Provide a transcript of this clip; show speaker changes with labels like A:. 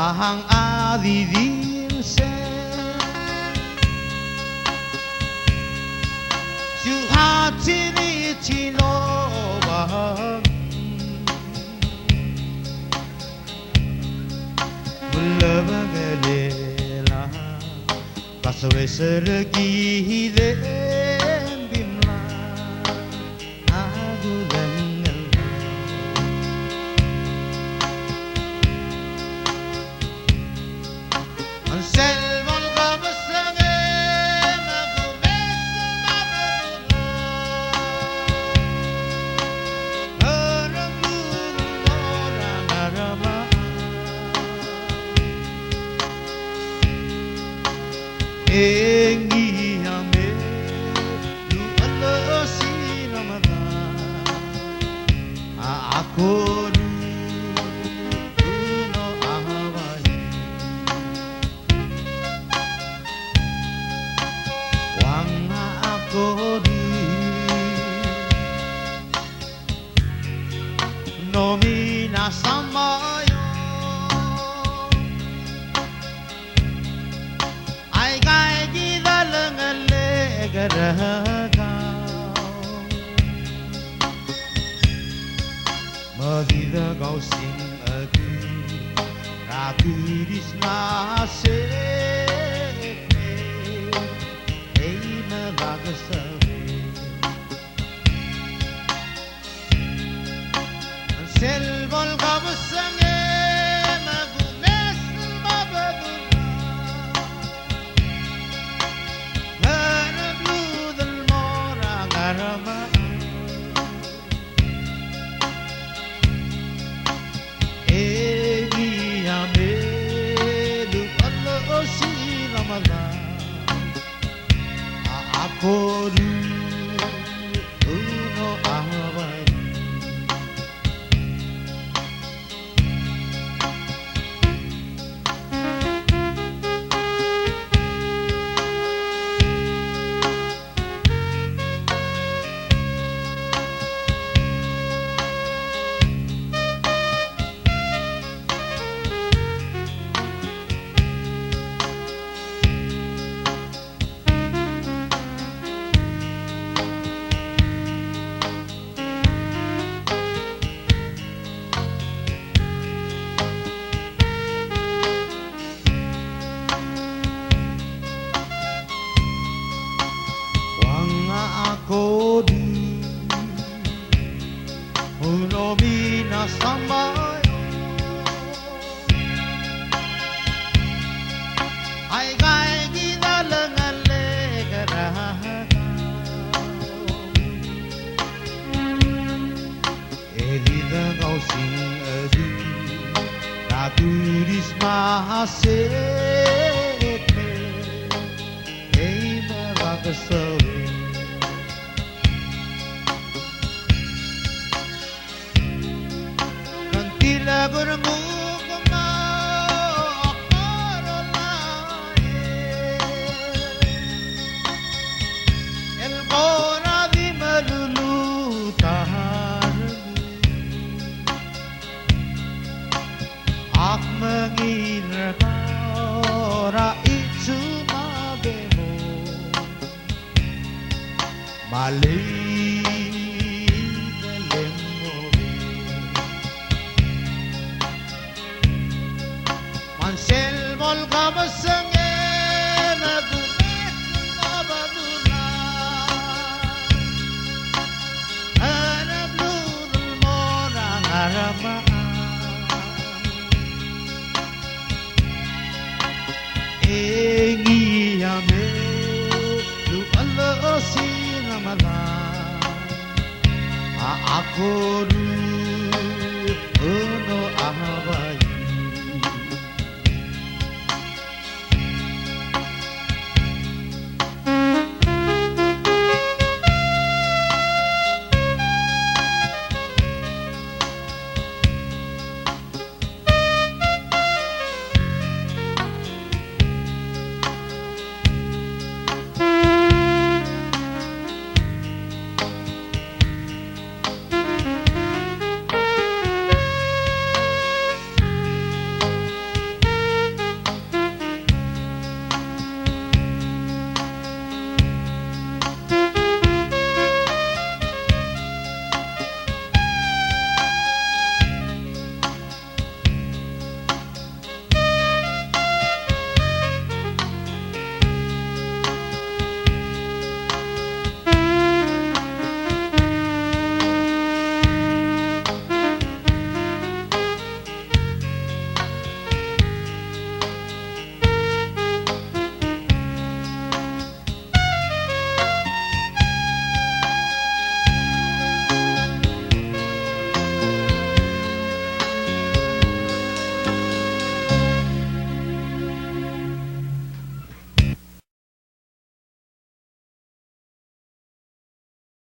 A: ang Adidil se 수하치니 치노바 물러버게lela 가서웨서르기데 빔라 아구랭을 안셀 Engiyame lu alasi namada ako no ahawai wanga ako no minasamayo Madida kau sing aku ragu disnase ei malagasawe sel vol gabusange magumes mabaduna Aku no ahawai Ako di uno minasamayo ay kay ginalangalegarahan edida kau sing adi raturis mahaset ei malagasawe Tila bermuka makarolae El kora di malulutahan Ak menginrakara itu mabemo Malay Ansel vol gabasange magumes mabaduna ana bludul morang arama engiyame lu alasi namala aku